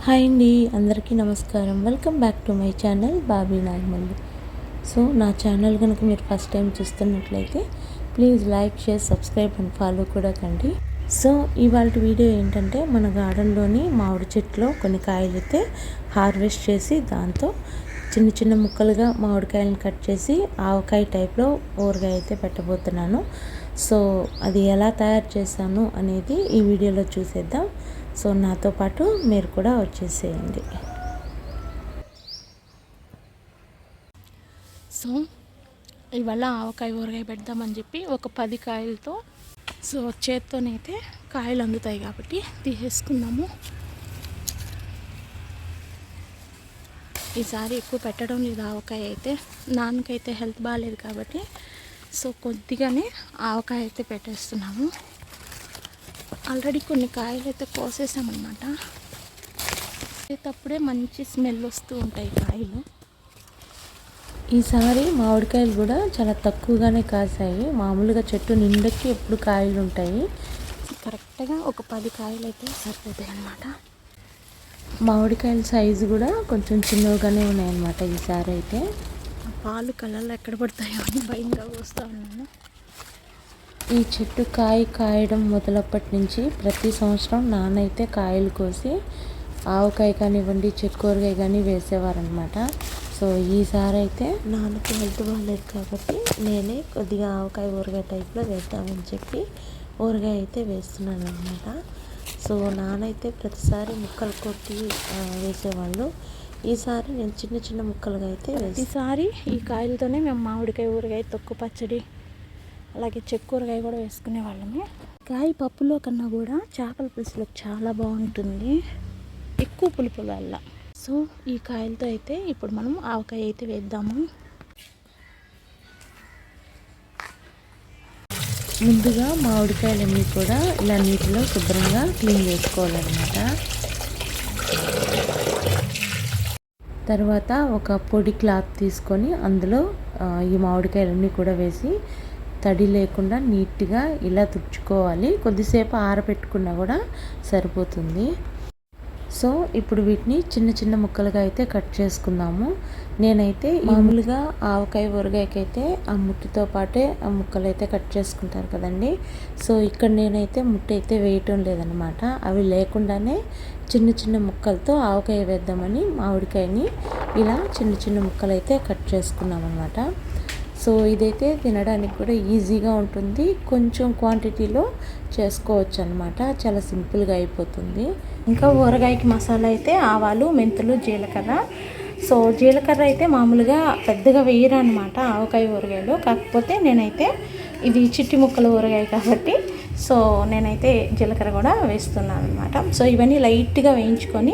Hi అండి, అందరికీ నమస్కారం. Welcome back to my channel Bobby Nagamalli. So నా ఛానల్ కనుక మీరు ఫస్ట్ టైం చూస్తున్నట్లయితే please like, share, subscribe and follow కూడా కండి. సో ఇవాళ వీడియో ఏంటంటే మన గార్డెన్లోని మామిడి చెట్లో కొన్ని కాయలు అయితే హార్వెస్ట్ చేసి దాంతో చిన్న చిన్న ముక్కలుగా మామిడికాయలను కట్ చేసి ఆవకాయ టైప్లో ఊరగాయ అయితే పెట్టబోతున్నాను. సో అది ఎలా తయారు చేశాను అనేది ఈ వీడియోలో చూసేద్దాం. సో నాతో పాటు మీరు కూడా వచ్చేసేయండి. సో ఇవాళ ఆవకాయ ఊరగాయ పెడదామని చెప్పి ఒక 10 కాయలతో సో చేత్తోనైతే కాయలు అందుతాయి కాబట్టి తీసేసుకుందాము. ఈసారి ఎక్కువ పెట్టడం లేదు ఆవకాయ అయితే, నాన్నకైతే హెల్త్ బాగాలేదు కాబట్టి సో కొద్దిగానే ఆవకాయ అయితే పెట్టేస్తున్నాము. ఆల్రెడీ కొన్ని కాయలు అయితే కోసేసామన్నమాట. కోసేటప్పుడే మంచి స్మెల్ వస్తూ ఉంటాయి కాయలు. ఈసారి మామిడికాయలు కూడా చాలా తక్కువగానే కాసాయి. మామూలుగా చెట్టు నిండకి ఎప్పుడు కాయలు ఉంటాయి. కరెక్ట్గా ఒక 10 కాయలు అయితే సరిపోతాయి అన్నమాట. మామిడికాయల సైజు కూడా కొంచెం చిన్నగానే ఉన్నాయన్నమాట ఈసారి అయితే. పాలు కళ్ళల్లో ఎక్కడ పడతాయో అని భయంగా వస్తూ ఉన్నాను. ఈ చెట్టు కాయడం మొదలప్పటి నుంచి ప్రతి సంవత్సరం నాన్న అయితే కాయలు కోసి ఆవకాయ కానివ్వండి, చెక్కూరగాయ కానీ వేసేవారనమాట. సో ఈసారి అయితే నాన్నకి హెల్త్ బాగాలేదు కాబట్టి నేనే కొద్దిగా ఆవకాయ ఊరగాయ టైప్లో వేద్దామని చెప్పి ఊరగాయ అయితే వేస్తున్నాను అనమాట. సో నాన్న అయితే ప్రతిసారి ముక్కలు కొట్టి వేసేవాళ్ళు. ఈసారి నేను చిన్న చిన్న ముక్కలుగా అయితే ఈసారి ఈ కాయలతోనే మేము మామిడికాయ ఊరగాయ, తొక్కు పచ్చడి, అలాగే చెక్కూరగాయ కూడా వేసుకునే వాళ్ళము. కాయ పప్పులో కన్నా కూడా చేపల పులుసులో చాలా బాగుంటుంది, ఎక్కువ పులుపు వల్ల. సో ఈ కాయలతో అయితే ఇప్పుడు మనం ఆవకాయ అయితే వేద్దాము. ముందుగా మామిడికాయలన్నీ కూడా ఇలా నీటిలో శుభ్రంగా క్లీన్ చేసుకోవాలన్నమాట. తర్వాత ఒక పొడి క్లాత్ తీసుకొని అందులో ఈ మామిడికాయలన్నీ కూడా వేసి తడి లేకుండా నీట్గా ఇలా తుడుచుకోవాలి. కొద్దిసేపు ఆరబెట్టుకున్నా కూడా సరిపోతుంది. సో ఇప్పుడు వీటిని చిన్న చిన్న ముక్కలుగా అయితే కట్ చేసుకుందాము. నేనైతే మామూలుగా ఆవకాయ ఊరగాయకైతే ఆ ముట్టితో పాటే ఆ ముక్కలు అయితే కట్ చేసుకుంటారు కదండి. సో ఇక్కడ నేనైతే ముట్టి అయితే వేయటం లేదనమాట. అవి లేకుండానే చిన్న చిన్న ముక్కలతో ఆవకాయ వేద్దామని మామిడికాయని ఇలా చిన్న చిన్న ముక్కలు అయితే కట్ చేసుకున్నాం అనమాట. సో ఇదైతే తినడానికి కూడా ఈజీగా ఉంటుంది, కొంచెం క్వాంటిటీలో చేసుకోవచ్చు అనమాట. చాలా సింపుల్గా అయిపోతుంది. ఇంకా ఊరగాయకి మసాలా అయితే ఆవాలు, మెంతులు, జీలకర్ర. సో జీలకర్ర అయితే మామూలుగా పెద్దగా వేయరు అనమాట ఆవకాయ ఊరగాయలు. కాకపోతే నేనైతే ఇది చిట్టి ముక్కల ఊరగాయ కాబట్టి సో నేనైతే జీలకర్ర కూడా వేస్తున్నాను అనమాట. సో ఇవన్నీ లైట్గా వేయించుకున్నాము.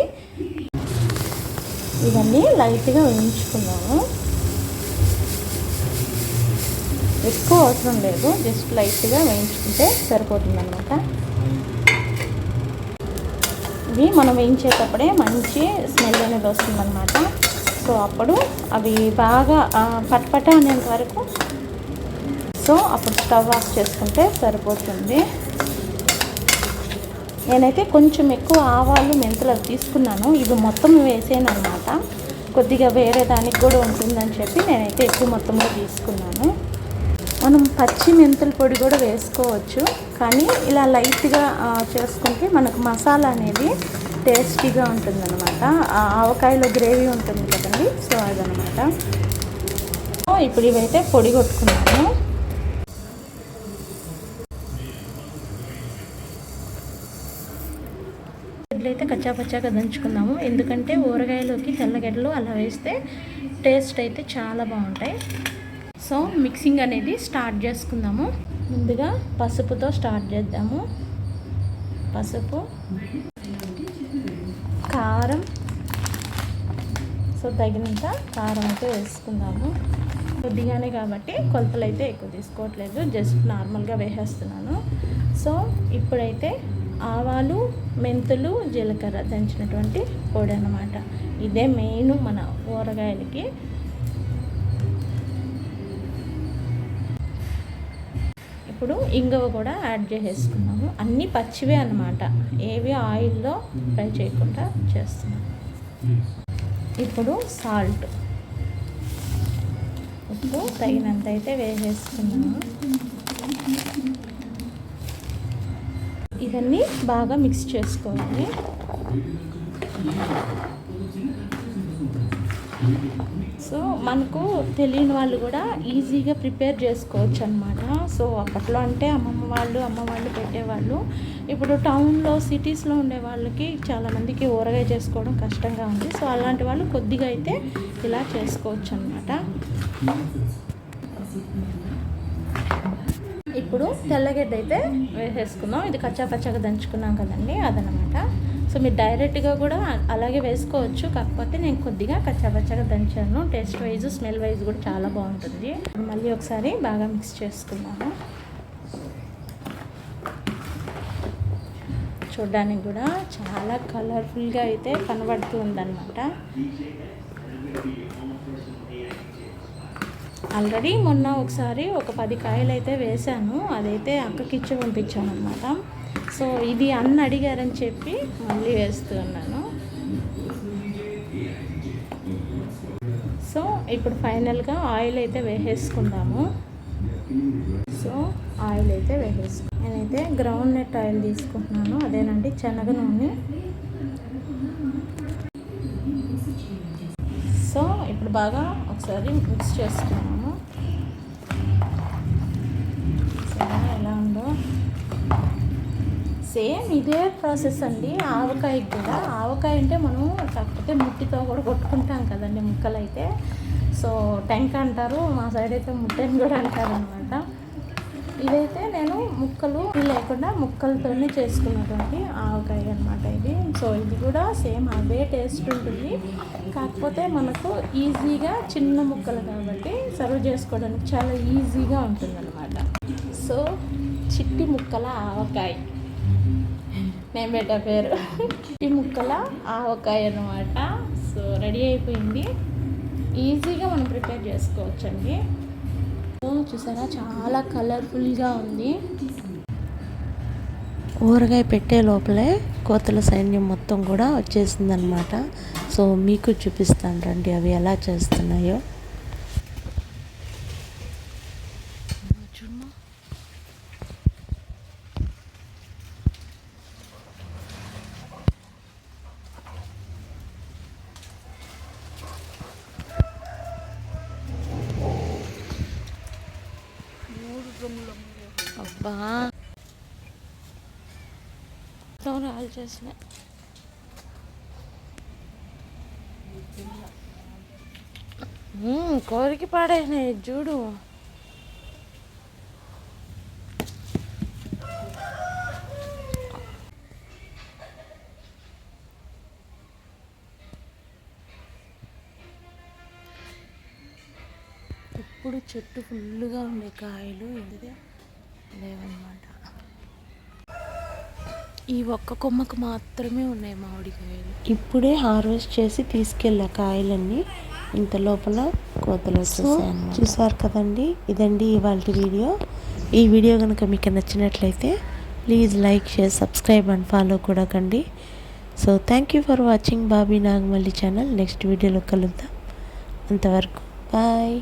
ఎక్కువ అవసరం లేదు, జస్ట్ లైట్గా వేయించుకుంటే సరిపోతుంది అనమాట. ఇవి మనం వేయించేటప్పుడే మంచి స్మెల్ అనేది వస్తుందన్నమాట. సో అప్పుడు అవి బాగా పట్పట అనేంత వరకు సో అప్పుడు స్టవ్ ఆఫ్ చేసుకుంటే సరిపోతుంది. నేనైతే కొంచెం ఎక్కువ ఆవాలు, మెంతులు అవి తీసుకున్నాను. ఇవి మొత్తం వేసాను అనమాట. కొద్దిగా వేరే దానికి కూడా ఉంటుందని చెప్పి నేనైతే ఎక్కువ మొత్తంలో తీసుకున్నాను. మనం పచ్చి మెంతుల పొడి కూడా వేసుకోవచ్చు, కానీ ఇలా లైట్గా చేసుకుంటే మనకు మసాలా అనేది టేస్టీగా ఉంటుందన్నమాట. ఆవకాయలో గ్రేవీ ఉంటుంది కదండి, సో అదనమాట. సో ఇప్పుడు ఇవైతే పొడి కొట్టుకున్నాను. ఇట్లయితే కచ్చాపచ్చాగా దంచుకుందాము, ఎందుకంటే ఊరగాయలోకి తెల్లగడ్డలు అలా వేస్తే టేస్ట్ అయితే చాలా బాగుంటాయి. సో మిక్సింగ్ అనేది స్టార్ట్ చేసుకుందాము. ముందుగా పసుపుతో స్టార్ట్ చేద్దాము. పసుపు, కారం, సో తగినంత కారం అయితే వేసుకుందాము. కొద్దిగానే కాబట్టి కొలతలు అయితే ఎక్కువ తీసుకోవట్లేదు, జస్ట్ నార్మల్గా వేసేస్తున్నాను. సో ఇప్పుడైతే ఆవాలు, మెంతులు, జీలకర్ర దంచినటువంటి పొడి అన్నమాట. ఇదే మెయిన్ మన ఊరగాయలకి. ఇప్పుడు ఇంగువ కూడా యాడ్ చేసేసుకున్నాము. అన్నీ పచ్చివే అన్నమాట, ఏవి ఆయిల్లో ఫ్రై చేయకుండా చేస్తున్నాము. ఇప్పుడు సాల్ట్, ఉప్పు తగినంత అయితే వేసేసుకున్నాము. ఇవన్నీ బాగా మిక్స్ చేసుకోవాలి. సో మనకు తెలియని వాళ్ళు కూడా ఈజీగా ప్రిపేర్ చేసుకోవచ్చు అనమాట. సో అప్పట్లో అంటే అమ్మ వాళ్ళు పెట్టేవాళ్ళు. ఇప్పుడు టౌన్లో సిటీస్లో ఉండే వాళ్ళకి చాలామందికి ఊరగాయ చేసుకోవడం కష్టంగా ఉంది. సో అలాంటి వాళ్ళు కొద్దిగా అయితే ఇలా చేసుకోవచ్చు అనమాట. ఇప్పుడు తెల్లగడ్డ అయితే వేసేసుకుందాం. ఇది కచ్చాపచ్చాగా దంచుకున్నాం కదండి, అదనమాట. సో మీరు డైరెక్ట్గా కూడా అలాగే వేసుకోవచ్చు, కాకపోతే నేను కొద్దిగా కచ్చాపచ్చాగా దంచాను. టేస్ట్ వైజ్, స్మెల్ వైజ్ కూడా చాలా బాగుంటుంది. మళ్ళీ ఒకసారి బాగా మిక్స్ చేసుకున్నాను. చూడ్డానికి కూడా చాలా కలర్ఫుల్గా అయితే కనబడుతూ ఉందన్నమాట. ఆల్రెడీ మొన్న ఒకసారి ఒక 10 కాయలు అయితే వేసాను, అదైతే అక్కకిచ్చి పంపించాను అనమాట. సో ఇది అన్న అడిగారని చెప్పి మళ్ళీ వేస్తూ ఉన్నాను. సో ఇప్పుడు ఫైనల్గా ఆయిల్ అయితే వేసేసుకుందాము. సో ఆయిల్ అయితే నేనైతే గ్రౌండ్ నట్ ఆయిల్ తీసుకుంటున్నాను, అదేనండి శనగ నూనె. సో ఇప్పుడు బాగా ఒకసారి మిక్స్ చేసుకున్నాము. ఎలా ఉందో సేమ్ ఇదే ప్రాసెస్ అండి ఆవకాయకి కూడా. ఆవకాయ అంటే మనం కాకపోతే ముట్టితో కూడా కొట్టుకుంటాం కదండి ముక్కలు అయితే. సో టెంక అంటారు, మా సైడ్ అయితే ముట్టని కూడా అంటారు అనమాట. ఇదైతే నేను ముక్కలు లేకుండా ముక్కలతోనే చేసుకున్నటువంటి ఆవకాయ అనమాట ఇది. సో ఇది కూడా సేమ్ అదే టేస్ట్ ఉంటుంది, కాకపోతే మనకు ఈజీగా చిన్న ముక్కలు కాబట్టి సర్వ్ చేసుకోవడానికి చాలా ఈజీగా ఉంటుంది అనమాట. సో చిట్టి ముక్కల ఆవకాయ నేను పెట్టే పేరు, చిట్టి ముక్కల ఆవకాయ అనమాట. సో రెడీ అయిపోయింది, ఈజీగా మనం ప్రిపేర్ చేసుకోవచ్చండి. చూసారా చాలా కలర్ఫుల్గా ఉంది. ఊరగాయ పెట్టే లోపలే కోతల సైన్యం మొత్తం కూడా వచ్చేసిందనమాట. సో మీకు చూపిస్తాను రండి అవి ఎలా చేస్తున్నాయో. అబ్బా రాళ్ళు చేసిన కోరికి పాడైనాయి చూడు. ఇప్పుడు చెట్టు ఫుల్గా ఉండే కాయలు ఇది లేవన్నమాట. ఈ ఒక్క కొమ్మకు మాత్రమే ఉన్నాయి మామిడికాయలు. ఇప్పుడే హార్వెస్ట్ చేసి తీసుకెళ్ళే కాయలన్నీ ఇంత లోపల కోతలు వచ్చేసాయి. చూసారు కదండి, ఇదండి ఇవాళ వీడియో. ఈ వీడియో కనుక మీకు నచ్చినట్లయితే please like, share, subscribe and follow కూడా కండి. So thank you for watching Bobby Nagamalli channel. Next వీడియోలో కలుద్దాం, అంతవరకు బాయ్.